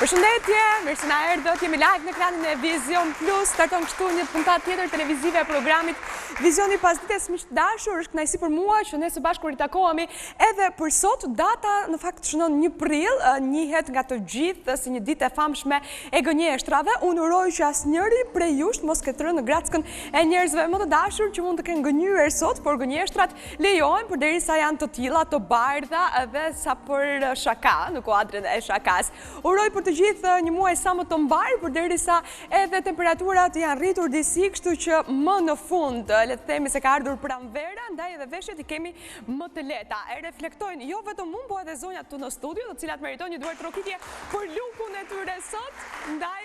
Përshëndetje, mirë se na erdhët, jemi live në ekranin e Vision Plus, starton kështu një puntat tjetër televizive e programit Visioni pas ditës miq të dashur, është kënaqësi për mua që ne së bashku ritakohemi edhe për sot. Data në fakt shënon 1 prill, njihet nga të gjithë si një ditë e famshme e gënjeshtrave. Unë uroj që asnjëri prej jush mos ketë rënë në grackën e njerëzve më të dashur që mund të kenë gënjur sot, por gënjeshtrat lejohen përderisa janë të tilla, të bardha edhe sa për shaka, në kuadrin e shakas. Uroj për të gjithë një muaj sa më të mbar, përderisa edhe temperaturat janë rritur disi, kështu që më në fund le të themi se ka ardhur pranvera, ndaj edhe veshjet i kemi më të lehta. E reflektojnë jo vetëm unë, po edhe zonjat tu në studio, të cilat meritojnë një duar trokitje për lukun e tyre sot, ndaj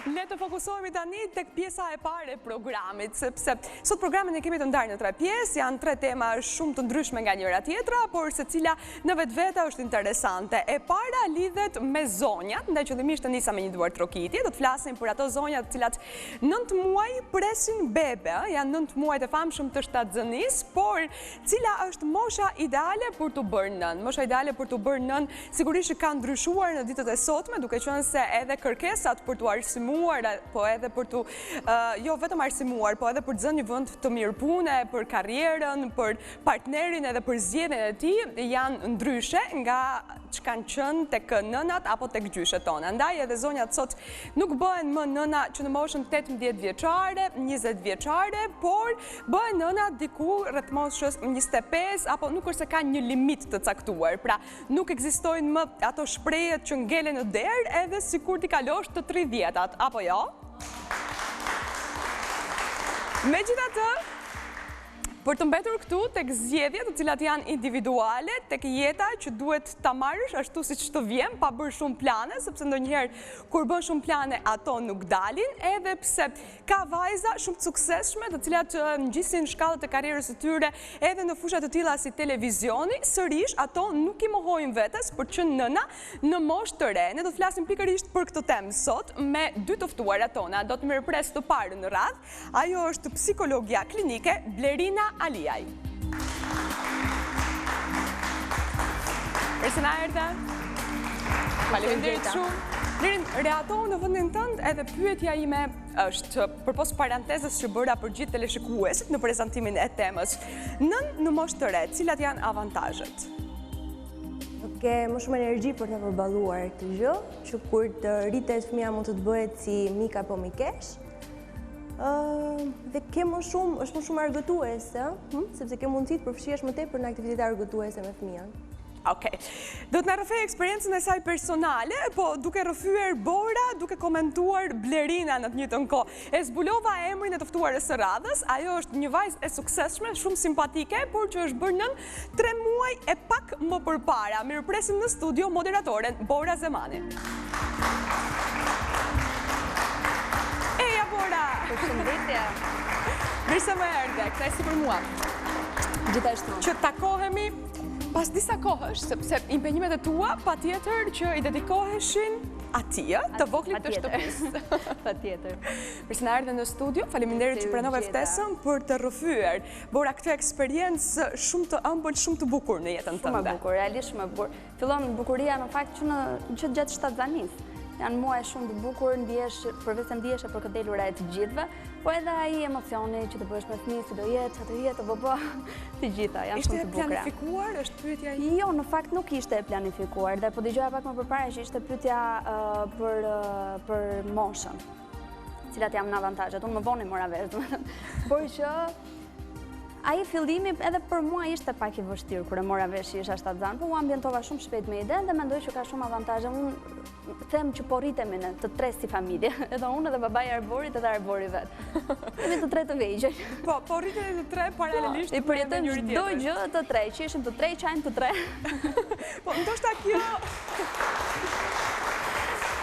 le të fokusohemi tani tek pjesa e parë e programit, sepse sot programin e kemi të ndarë në 3 pjesë, janë 3 tema shumë të ndryshme nga njëra tjetra, por secila në vetvete është interesante. E para lidhet me zonjat, ndaj qëllimisht të nisa me një duar trokitje, do të flasim për ato zonjat të cilat 9 muaj presin bebe, janë 9 muajt e famshëm të shtatzënis, por cila është mosha ideale për të bërë nën? Mosha ideale për të bërë nën sigurisht ka ndryshuar në ditët e sotme, duke qenë se edhe kërkesat për të arsimuar, po edhe për të, jo vetëm arsimuar, po edhe për të zënë një vend të mirë pune, për karrierën, për partnerin edhe për zgjedhjen e tij, janë ndryshe nga që kanë qenë tek nënat apo tek gjyshet tona. Ndaj edhe zonjat sot nuk bëhen më nëna që në moshën 18 vjeçare, 20 vjeçare, por bëhen nëna diku rreth moshës 25, apo nuk është se ka një limit të caktuar. Pra, nuk ekzistojnë më ato shprehjet që ngelen në derë edhe sikur ti kalosh të 30-at, apo jo? Megjithatë, për të mbetur këtu tek zgjedhjet të cilat janë individuale, tek jeta që duhet ta marrësh ashtu siç të vjen, pa bërë shumë plane, sepse ndonjëherë kur bën shumë plane ato nuk dalin, edhe pse ka vajza shumë të suksesshme, të cilat ngjisin shkallët e karrierës së tyre edhe në fusha të tilla si televizioni, sërish ato nuk i mohojnë vetes për të qenë nëna në moshë të re. Ne do të flasim pikërisht për këtë temë sot me 2 të ftuarat tona. Do të mirëpres të parë në radhë. Ajo është psikologia klinike Blerina Aliaj. Mirë se na erdhe. Faleminderit shumë. Blerin, reatohu në vendin tënd, edhe pyetja ime është, përpos parantezës që bëra për gjithë teleshikuesit në prezantimin e temës, në moshë të re, cilat janë avantazhet? Ke më shumë energji për të përballuar këtë gjë, që kur të rritet fëmia mund të bëhet si mik apo mikesh. Dhe ke është më shumë argëtuese, sepse ke mundësi të përfshihesh më tepër në aktivitete argëtuese me fëmijën. Okej. Do të na rrëfej eksperiencën e saj personale, po duke rrëfyer Bora, duke komentuar Blerina në të njëjtën kohë. E zbulova emrin e të ftuarës së radhës, ajo është një vajzë e suksesshme, shumë simpatike, por që është bërë nën 3 muaj e pak më përpara. Mirëpresim në studio moderatoren Bora Zemani. Eja Bora! Përshëndetje! Mirë se më erdhe, kënaqësi për mua. Gjithashtu. Që takohemi pas disa kohësh, sepse impenjimet e tua patjetër që i dedikoheshin atij, të voglit të shtëpisë. Patjetër. Mirë se na erdhe në studio, faleminderit që pranove ftesën për të rrëfyer. Bora, këtë eksperiencë shumë të ëmbël, shumë të bukur në jetën tënde. Shumë e bukur, realisht shumë e bukur. Fillon bukuria në fakt që gjatë shtatzanis. Janë muaj shumë të bukur, ndihesh, përveç se ndihesh për këtë delura e të gjithëve, po edhe ai emocioni që të bësh me fëmijë, si do jetë, çfarë do jetë, të gjitha janë shumë të bukura. Ishte planifikuar, është pyetja ime? Jo, në fakt nuk ishte planifikuar, dhe po dëgjoja pak më përpara që ishte pyetja për moshën, cilat janë në avantazhet. Unë më vonë mora vesh, por që ai fillimi edhe për mua ishte pak i vështirë kur e mora vesh që isha shtatzan, po u ambientova shumë shpejt me idenë dhe mendoj që ka shumë avantazhe. Unë them që po rritemi në të 3 si familje, edhe unë edhe babai Arborit edhe Arbori vet. Jemi të 3 të vegjël. Po rritemi të 3 paralelisht. I përjetojmë çdo gjë të 3, që ishim të 3, qajmë të 3. Po ndoshta kjo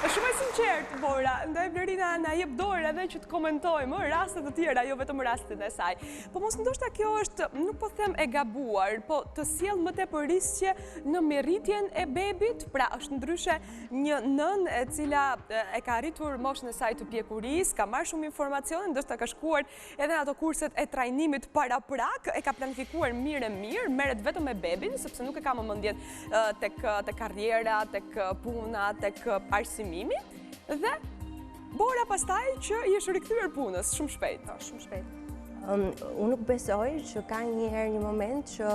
është shumë e qartë, Bora, ndaj Blerina na jep dorë edhe që të komentojmë rastet të tjera, jo vetëm rastet e saj. Po mos ndoshta kjo është, nuk po them e gabuar, po të sjell më tepër risqe në merritjen e bebit, pra është ndryshe një nën e cila e ka arritur moshën e saj të pjekurisë, ka marrë shumë informacione, ndoshta ka shkuar edhe në ato kurset e trajnimit para prak, e ka planifikuar mirë, merret vetëm me bebin, sepse nuk e ka më mendjen tek karriera, tek puna, tek arsimimi, dhe Bora pastaj që i është rikthyer punës shumë shpejt. Shumë shpejt. Unë nuk besoj që ka një moment që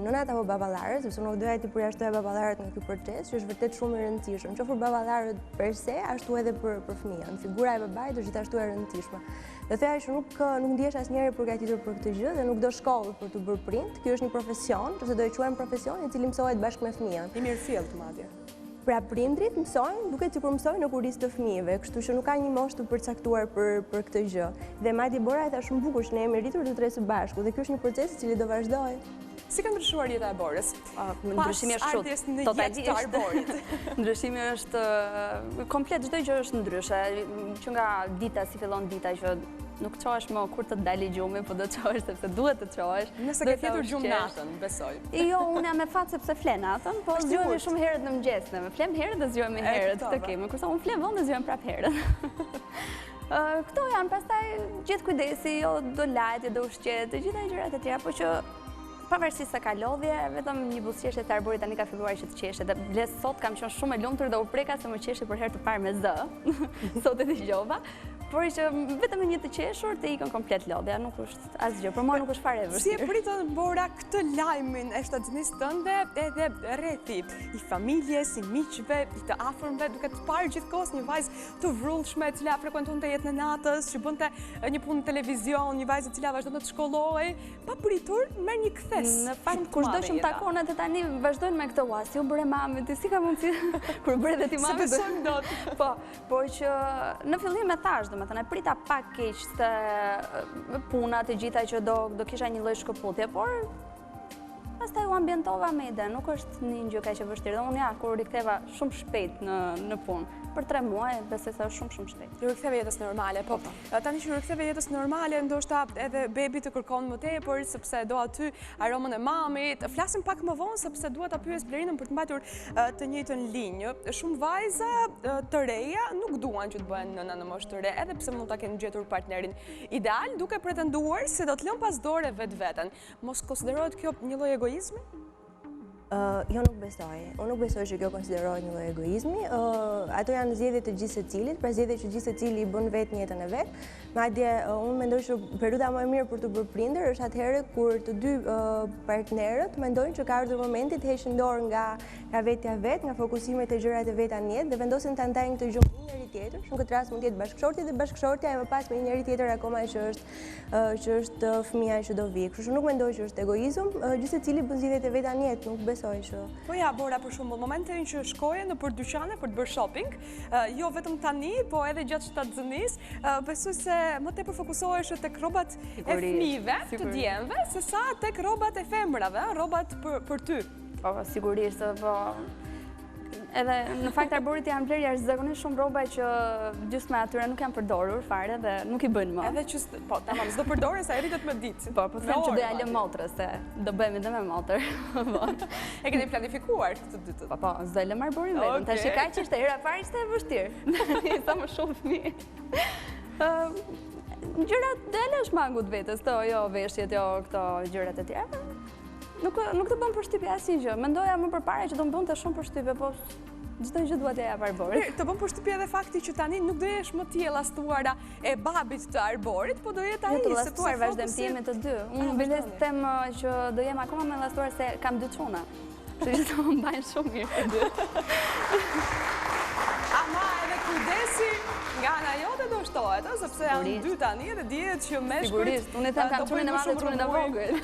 nënat apo baballarët, sepse nuk doja t'i përjashtoja baballarët nga ky proces, që është vërtet shumë i rëndësishëm. Qoftë baballarët per se, ashtu edhe për fëmijën. Figura e babait është gjithashtu e rëndësishme. Dhe thoya që nuk ndihesh asnjëherë përgatitur për këtë gjë dhe nuk do shkollë për të bërë prind. Ky është një profesion, ose do e quajmë profesion, i cili mësohet bashkë me fëmijën. I mirëfillt madje. Pra prindrit mësojnë duke sikur mësojnë në kurrizë të fëmijëve, kështu që nuk ka një moshë të përcaktuar për këtë gjë. Dhe madje Bora e tha shumë bukur që ne jemi rritur të tre së bashku dhe ky është një proces i cili do vazhdojë. Si ka ndryshuar jeta e Borës? Ndryshimi është shumë totalisht. Ndryshimi është komplet, çdo gjë është ndryshe, që nga dita si fillon dita që nuk çohesh më kur të dalë gjumi, po do të çohesh sepse duhet të çohesh. Nëse ke fjetur gjumë natën, besoj. Jo, unë jam me fat sepse flen natën, po zgjohemi shumë herët në mëngjes, ne flem herët dhe zgjohemi herët të kemi, kurse unë flem vonë dhe zgjohem prapë herët. Këto janë, pastaj gjithë kujdesi, jo do lajt, jo do ushqet, të gjitha gjërat e tjera, po që pavarësisht se ka lodhje, vetëm një buzëqeshje të arborit tani ka filluar që të qeshe. Dhe bles sot kam qenë shumë e lumtur dhe u preka se më qeshe për herë të parë me zë. Sot e dëgjova. Por që vetëm me një të qeshur të ikën komplet lodhja, nuk është asgjë. Për mua nuk është fare e vështirë. Si e pritën Bora këtë lajmin e shtatënisë tënde edhe rrethi i familjes, i miqve, i të afërmve, duke të parë gjithkohës një vajzë të vrullshme, e cila frekuentonte jetën e natës, që bënte një punë në televizion, një vajzë e cila vazhdonte të shkollohej, pa pritur merr një kthes. Në fakt kushdo që më takon atë tani vazhdojnë me këtë si u bëre mami, ti si ka mundsi kur bëre dhe ti mami. Se besojmë dot. Po, por që në fillim e thash, domethënë e prita pak keq se puna të gjitha që do kisha një lloj shkëputje, por pastaj u ambientova me ide, nuk është një gjë kaq e vështirë. Dhe unë kur riktheva shumë shpejt në punë, për 3 muaj, besoj se është shumë shpejt. Ju riktheve jetës normale, po. Tani që ju riktheve jetës normale, ndoshta edhe bebi të kërkon më tepër, sepse do aty aromën e mamit. Flasim pak më vonë, sepse dua ta pyes Blerinën për të mbajtur të njëjtën linjë. Shumë vajza të reja nuk duan që të bëhen nëna në moshë të re, edhe pse mund ta kenë gjetur partnerin ideal, duke pretenduar se do të lënë pas dore vetveten. Mos konsiderohet kjo një lloj egoizmi? Jo, nuk besoj. Unë nuk besoj që kjo konsiderohet një lloj egoizmi. Ato janë zgjedhjet të gjithë secilit, pra zgjedhjet që gjithë secili i bën vetë jetën e vet. Madje unë mendoj që periudha më e mirë për të bërë prindër është atëherë kur të dy partnerët mendojnë që ka ardhur momenti të heqin dorë nga vetja vet, nga fokusimet e gjërat e veta në jetë dhe vendosin ta ndajnë këtë gjë me një njeri tjetër. Në këtë rast mund të jetë bashkëshorti dhe bashkëshortja e më pas me një njeri tjetër akoma që është fëmia që do vijë. Kështu që nuk mendoj që është egoizëm, gjithë secili bën zgjedhjet e veta në jetë, nuk besoj që. Po ja, Bora, për shembull, momentin që shkoje nëpër dyqane për të bërë shopping, jo vetëm tani, po edhe gjatë shtatëzënisë, besoj se më tepër fokusohesh tek rrobat e fëmijëve, të djemve, sesa tek rrobat e femrave, rrobat për ty. Po, sigurisht, po. Edhe në fakt arborit janë blerë jashtëzakonisht shumë rroba që gjysma atyre nuk janë përdorur fare dhe nuk i bëjnë më. Edhe që po, tamam, s'do përdore sa rritet me ditë. Po, po them që do ja lë motrës se do bëhemi edhe me motër. E keni planifikuar këtë dytë? Po, s'do e lëm arborin vetëm. Tash kaq ishte hera parë ishte e vështirë. Sa më shumë fëmijë. Gjërat do e lësh mangut vetes, jo veshjet, jo këto gjërat e tjera. Nuk të bën përshtypje asnjë gjë. Mendoja më përpara që do më bënte shumë përshtypje, po çdo gjë duhet ja jap arborit. Të bën përshtypje edhe fakti që tani nuk do jesh më ti e llastuara e babit të arborit, po do jetë ai të llastuar vazhdimtimi të dy. Unë biles them që do jem akoma më llastuar se kam 2 çuna. Kështu që do më mbajnë shumë mirë të dy. Ama edhe kujdesi nga ana jote do shtohet, sepse janë 2 tani dhe dihet që meshkujt. Sigurisht, unë them kam çunin e madh dhe çunin e vogël.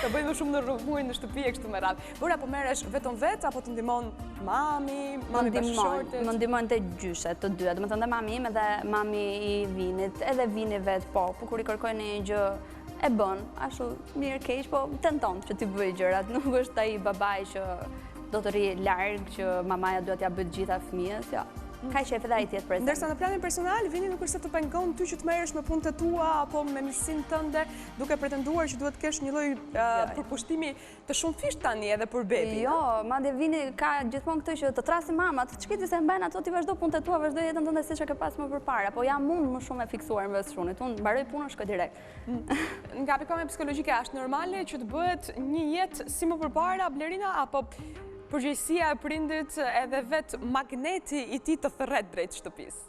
Të bëjnë më shumë në rrugë në shtëpi e kështu me radhë. Bora, po merresh vetëm vetë apo të ndihmon mami bashkëshortet? Më ndihmon te gjyshet të dyja, domethënë dhe mami im edhe mami i Vinit, edhe Vini vet, po kur i kërkoj një gjë e bën, ashtu mirë keq, po tenton që ti bëj gjërat, nuk është ai babai që do të rri larg që mamaja duhet ja bëj të gjitha fëmijës, jo. Ka i shef edhe ai tjetë prezent. Ndërsa në planin personal, Vini nuk është se të pengon ty që të merresh me punët e tua apo me mirësinë tënde, duke pretenduar që duhet të kesh një lloj përkushtimi të shumë fisht tani edhe për bebin. Jo, madje Vini ka gjithmonë këtë që të trasi mamat, ç'kiti se mbajnë ato ti vazhdo punët e tua, vazhdo jetën tënde siç e ke pas më përpara, po jam mund më shumë e fiksuar në shunit. Unë mbaroj punën, shkoj direkt. Nga pikpamja psikologjike është normale që të bëhet një jetë si më përpara, Blerina, apo përgjegjësia e prindit edhe vetë magneti i tij të thërret drejt shtëpisë?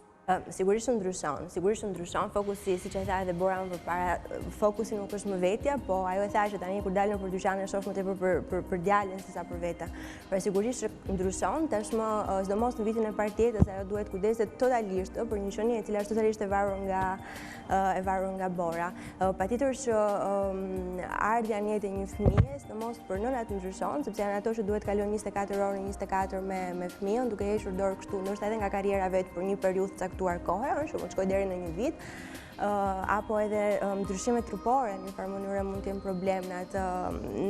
Sigurisht ndryshon, fokusi, si që e tha edhe Bora më përpara, fokusi nuk është më vetja, po ajo e tha që tani kur dalën për dyqane e shoh më tepër për djalin se sa për veta. Pra sigurisht ndryshon, tashmë sidomos në vitin e parë tjetës, ajo duhet kujdeset totalisht për një qenie e cila është totalisht e varur nga Bora. Patjetër që ardha në jetë e një fëmije, sidomos për nënat ndryshon, sepse janë ato që duhet kalojnë 24 orë në 24 me fëmijën, duke hequr dorë kështu, ndoshta edhe nga karriera vet për një periudhë caktuar kohe, që mund të shkojë deri në një vit, apo edhe ndryshimet trupore në një farë mënyrë mund të jenë problem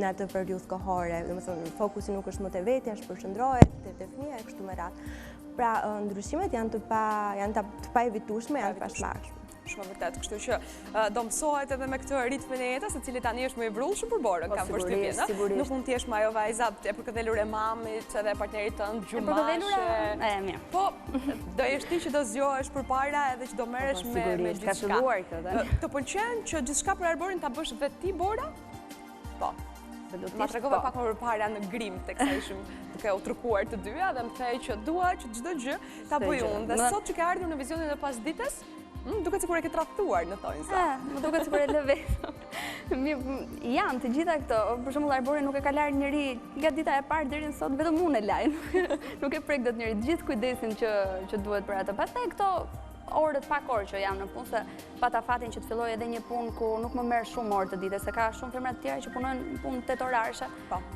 në atë periudhë kohore. Domethënë fokusi nuk është më te vetja, shpërqendrohet te fëmia e kështu me radhë. Pra ndryshimet janë të paevitueshme, janë të pashmangshme. Shumë vërtet, kështu që do mësohet edhe me këtë ritmin e jetës, e cili tani është më i vrullshëm për Borën, kam përshtypjen. Nuk mund të jesh më ajo vajza e përkëdhelur e mamit edhe partnerit tënd gjumashe. Po, do jesh ti që do zgjohesh përpara edhe që do merresh me gjithçka. Të pëlqen që gjithçka për Arborin ta bësh vetë ti, Bora? Po. Ma tregove pak më përpara në grim tek sa ishim duke u trukuar të dyja dhe më thej që dua që çdo gjë ta bëj unë. Dhe sot që ke ardhur në vizionin e pasdites, duket sikur e ke tradhtuar në thonjza. Më duket sikur e lë vetëm. Janë të gjitha këto. Për shembull Arbori nuk e ka larë njëri nga dita e parë deri në sot, vetëm unë e laj. Nuk e prek dot njëri. Gjithë kujdesin që duhet për atë. Pastaj këto orët pak orë që jam në punë, se pata fatin që të filloj edhe një punë ku nuk më merr shumë orë të ditës, se ka shumë femra të tjera që punojnë punë 8 orarshe.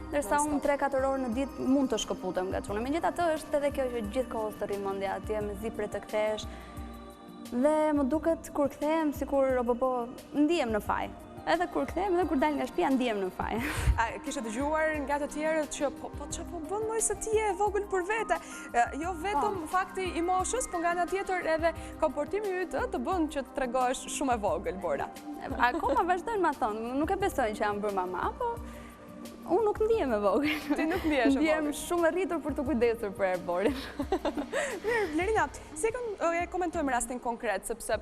Ndërsa unë 3-4 orë në ditë mund të shkëputem nga çuna. Megjithatë është edhe kjo që gjithkohës të rri mendja atje, me zipre të kthesh. Dhe më duket kur kthehem sikur ndihem në faj. Edhe kur kthehem, edhe kur dal nga shtëpia ndihem në faj. A kishe dëgjuar nga të tjerët që çfarë po bën moj se ti je e vogël për vete? Jo vetëm fakti i moshës, por nga ana tjetër edhe komportimi yt të bën që të tregohesh shumë e vogël, Bora. Akoma vazhdojnë ma thonë, nuk e besojnë që jam bërë mama, po unë nuk ndihem e vogël. Ti nuk ndihesh e vogël. Ndihem shumë e rritur për të kujdesur për Arborin. Mirë, Blerina, si e komentojmë rastin konkret, sepse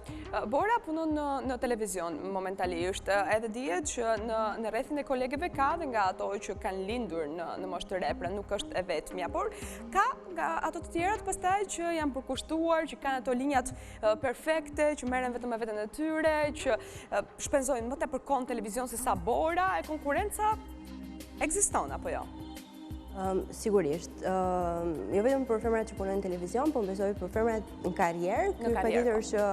Bora punon në televizion momentalisht, edhe dihet që në rrethin e kolegeve ka dhe nga ato që kanë lindur në moshë të re, pra nuk është e vetmja, por ka nga ato të tjerat pastaj që janë përkushtuar, që kanë ato linjat perfekte, që merren vetëm me veten e tyre, që shpenzojnë më tepër kohë në televizion se sa Bora, e konkurenca ekziston apo jo? Sigurisht. Jo vetëm për femrat që punojnë në televizion, po besoj për femrat në karrierë, ky patjetër që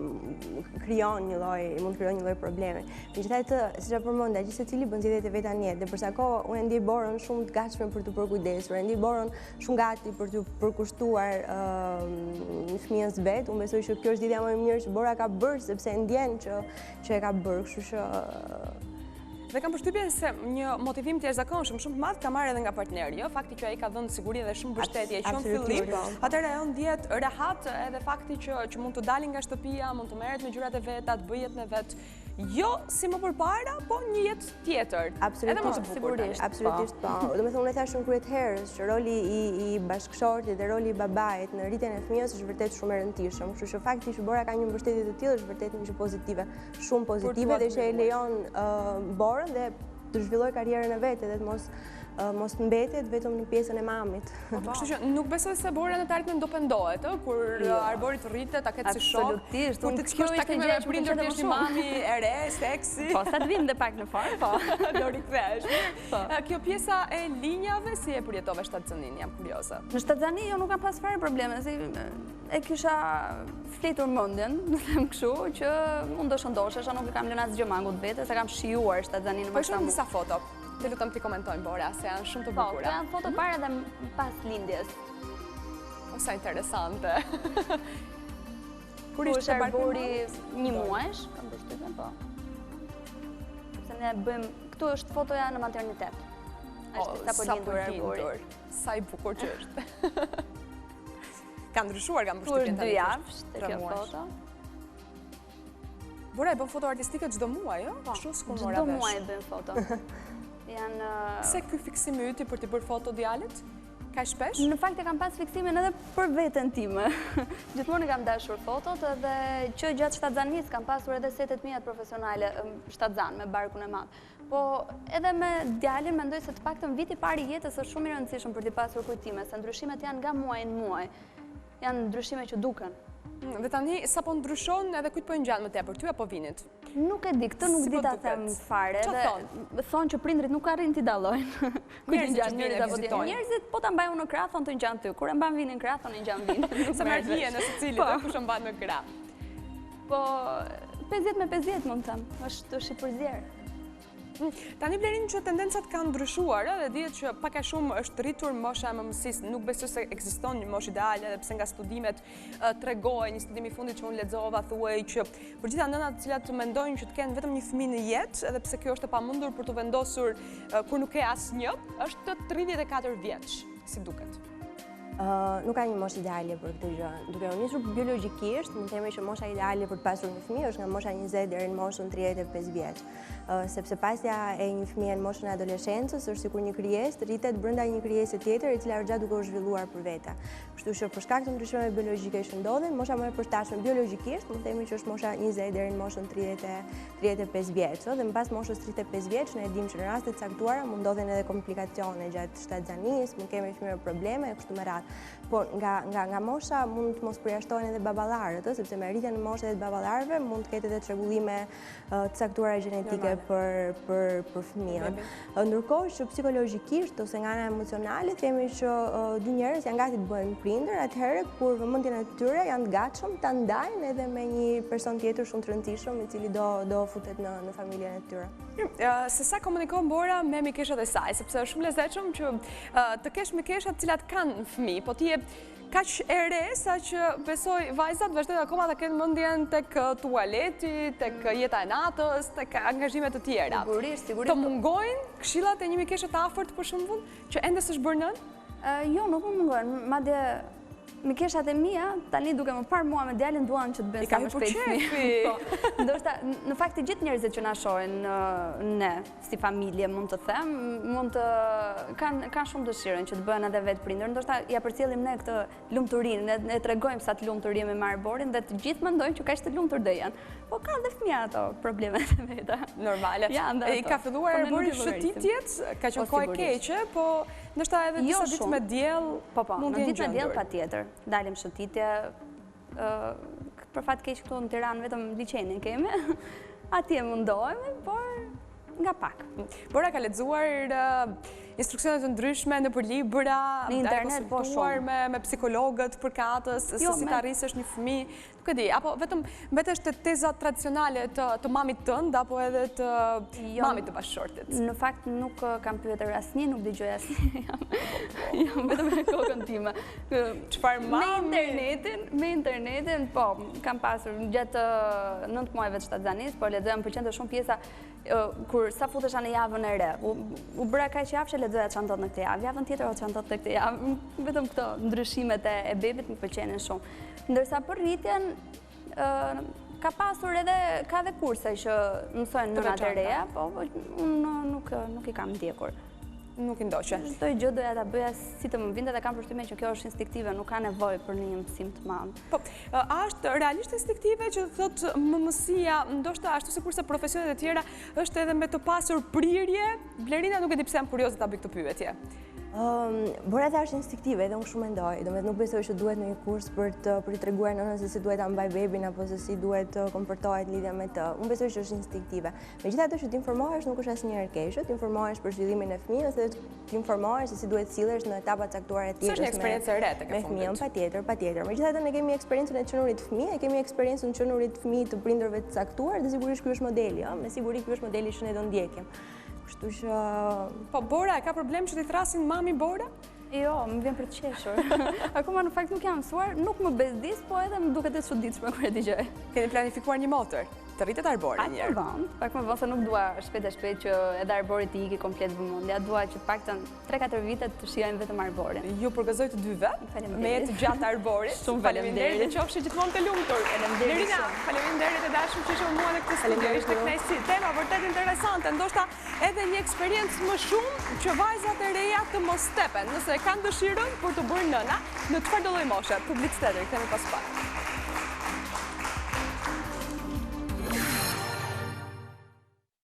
mund të krijon një lloj probleme. Megjithatë, siç e përmenda, gjithë secili bën zgjedhjet e veta në jetë, dhe për sa kohë unë ndjej Borën shumë të gatshme për të përkujdesur, ndjej Borën shumë gati për të përkushtuar fëmijës vet. Unë besoj që kjo është zgjedhja më e mirë që Bora ka bërë, sepse ndjen që e ka bërë, kështu që Dhe kam përshtypjen se një motivim të jashtëzakonshëm shumë të madh ka marrë edhe nga partneri, jo? Fakti që ai ka dhënë siguri dhe shumë mbështetje që në fillim, atëherë ajo ndihet rehat, edhe fakti që mund të dalin nga shtëpia, mund të merret me gjërat e veta, të bëjë jetë me vet, jo si më përpara, po një jetë tjetër. Absolutisht po. Domethënë unë e thash shumë kryet herës që roli i bashkëshortit dhe roli i babait në rritjen e fëmijës është vërtet shumë e rëndësishëm. Kështu që fakti që Bora ka një mbështetje të tillë është vërtet një gjë pozitive, shumë pozitive dhe që e lejon Borën dhe të zhvilloj karrierën e vetë dhe të mos mbetet vetëm në pjesën e mamit. Kështu që nuk besoj se Bora në të ardhmen do pendohet, kur Arbori të rritet, ta ketë si shok. Absolutisht. Kur të shkosh takime me prindër të jesh një mami e re, seksi. Po, sa të vim dhe pak në formë, po. Do rikthesh. Kjo pjesa e linjave, si e përjetove shtatzanin, jam kurioze. Në shtatzani jo nuk kam pas fare probleme, si e kisha fletur mendjen, do them kështu, që unë do shëndoshesh, nuk kam lënë asgjë mangut vete, se kam shijuar shtatzanin më shumë. Po disa foto. Të lutëm t'i komentojnë, Bora, se janë shumë të bukura. Po, të janë foto para dhe pas lindjes. O, sa interesante. Kur ishte Arbori një muajsh, kam përshtypjen, po. Se ne bëjmë, këtu është fotoja në maternitet. O, sa për lindur. Sa i bukur që është. Ka ndryshuar nga Kur mbështetjen 2 javësh të kjo foto. Bora e bën foto artistike çdo muaj, jo? Kështu s'kur mora Çdo vesh. muaj bën foto. Janë Se ky fiksimi yti për të bërë foto djalit? Ka shpesh? Në fakt e kam pas fiksimin edhe për veten time. Gjithmonë kam dashur fotot dhe që gjatë shtatzanisë kam pasur edhe setet mia profesionale shtatzan me barkun e madh. Po edhe me djalin mendoj se të paktën viti i parë i jetës është shumë i rëndësishëm për të pasur kujtime, se ndryshimet janë nga muaj në muaj. Janë ndryshime që duken. Dhe tani sapo ndryshon edhe kujt po ngjan më tepër, ty apo vinit? Nuk e di, këtë nuk di ta them fare. Thonë që prindrit nuk arrin t'i dallojnë. Kujt ngjan njërit apo tjetrit. Njerëzit po ta mbajnë në krah, thonë të ngjan ty. Kur e mban vinin në krah, thonë ngjan vinin. Sa merr hije në secilit, kush e mban në krah. Po 50 me 50 mund të them. Është i përzierë. Tani Blerin që tendencat kanë ndryshuar dhe dihet që pak a shumë është rritur mosha e mëmësisë. Nuk besoj se ekziston një moshë ideale, edhe pse nga studimet tregojnë, një studim i fundit që unë lexova thuaj që për gjitha nënat të cilat mendojnë që të kenë vetëm një fëmijë në jetë, edhe pse kjo është e pamundur për të vendosur kur nuk ke asnjë, është 34 vjeç, si duket. Nuk ka një moshë ideale për këtë gjë. Duke u nisur biologjikisht, mund të themi që mosha ideale për të pasur një fëmijë është nga mosha 20 deri në moshën 35 vjeç. Sepse pasja e një fëmije në moshën e adoleshencës është sikur një krijesë rritet brenda një krijese tjetër e cila është gjatë duke u zhvilluar për vete. Kështu që për shkak të ndryshimeve biologjike që ndodhin, mosha më e përshtatshme biologjikisht mund të themi që është mosha 20 deri në moshën 35 vjeç. Dhe mbas moshës 35 vjeç ne e dimë që në raste të caktuara mund ndodhen edhe komplikacione gjatë shtatzanisë, mund kemi fëmijë me probleme e kështu me radhë. Po nga mosha mund të mos përjashtohen edhe baballarët, sepse me rritjen e moshës të baballarëve mund të ketë edhe çrregullime të caktuara gjenetike për fëmijën. Ndërkohë që psikologjikisht ose nga ana emocionale themi që dy njerëz janë gati të bëhen prindër atëherë kur vëmendjen e tyre janë të gatshëm ta ndajnë edhe me një person tjetër shumë të rëndësishëm i cili do futet në familjen e tyre. Se sa komunikon Bora me mikeshat e saj, sepse është shumë lezetshëm që të kesh mikesha të cilat kanë fëmijë, po ti je kaq e re sa që besoj vajzat vazhdojnë akoma të kenë mendjen tek tualeti, tek jeta e natës, tek angazhime të tjera. Sigurisht. Të mungojnë këshillat e një mikeshe të afërt për shembull, që ende s'është bërë nën? Jo, nuk më mungojnë. Madje mikeshat e mia tani duke më parë mua me djalin duan që të bëjnë sa më shpejt fëmijë. Ndoshta në fakt të gjithë njerëzit që na shohin ne si familje mund të them, kanë shumë dëshirën që të bëhen edhe vetë prindër. Ndoshta ja përcjellim ne këtë lumturinë, ne tregojmë sa të lumtur jemi me Arborin dhe të gjithë mendojnë që kaq të lumtur do janë. Po kanë dhe fëmijë ato problemet e veta. Normale. I ka filluar Arbori shëtitjet, ka qenë kohë e keqe, po ndoshta edhe disa ditë me diell mund të jenë ditë me diell patjetër. Dalim shëtitje, për fat keq këtu në Tiranë vetëm liçenin kemi, atje mundohemi, por nga pak. Bora ka lexuar instruksionet të ndryshme në për libra, në internet, po shumë. Me psikologët përkatës, se si ta rrisësh një fëmijë, nuk e di, apo vetëm mbetesh te teza tradicionale të mamit tënd apo edhe të mamit të bashkëshortit? Në fakt nuk kam pyetur asnjë, nuk dëgjoj asnjë. Jam vetëm me kokën time. Çfarë mami? Me internetin, po, kam pasur gjatë 9 muajve të shtatzanisë, po lexoja, më pëlqente shumë pjesa kur sa futesha në javën e re. U bëra kaq javë që lexoja çfarë ndodh në këtë javë, javën tjetër çfarë ndodh në këtë javë. Vetëm këto ndryshimet e bebit më pëlqenin shumë. Ndërsa për rritjen ka pasur edhe ka dhe kurse që mësojnë nënat e reja, po unë nuk i kam ndjekur. Nuk i ndoqe. Çdo gjë doja ta bëja si të më vinte dhe kam përshtypjen që kjo është instiktive, nuk ka nevojë për një mësim të madh. Po, a është realisht instiktive që thotë mëmësia, ndoshta ashtu sikurse profesionet e tjera, është edhe me të pasur prirje? Blerina nuk e di pse jam kurioze ta bëj këtë pyetje. Bora është instiktive, edhe unë shumë mendoj. Domethënë nuk besoj që duhet në një kurs për t'i treguar nënën se si duhet ta mbaj bebin apo se si duhet të komportohet lidhja me të. Unë besoj që është instiktive. Megjithatë që t'informohesh nuk është asnjëherë keq, t'informohesh për zhvillimin e fëmijës dhe t'informohesh se si duhet sillesh në etapa të caktuara të tjera. Është një eksperiencë e re tek me fëmijën, patjetër. Megjithatë ne kemi eksperiencën e qenurit fëmijë, kemi eksperiencën e qenurit fëmijë të prindërve të caktuar dhe sigurisht ky është modeli, me siguri ky është modeli që ne do ndjekim. Kështu që... Po, Bora, ka problem që t'i thrasin mami Bora? Jo, më vjen për të qeshur. Akoma në fakt nuk jam mësuar, nuk më bezdis, po edhe më duket e çuditshme kur e dëgjoj. Keni planifikuar një motër? të rritet arbori njerë. Pak më vonë se nuk dua shpejt që edhe arbori të iki komplet vëmendja, dua që paktën 3-4 vite të shijojmë vetëm arborin. Ju përgëzoj të dyve me jetë gjatë arborit. Shumë faleminderit dhe qofshi gjithmonë të lumtur. Lerina, faleminderit e dashur që ishe mua në këtë studio. Ishte kënaqësi. Tema vërtet interesante, ndoshta edhe një eksperiencë më shumë që vajzat e reja të mos tepen, nëse kanë dëshirën për të bërë nëna, në çfarëdo lloj moshe. Publicitetin, kthehemi pas pak.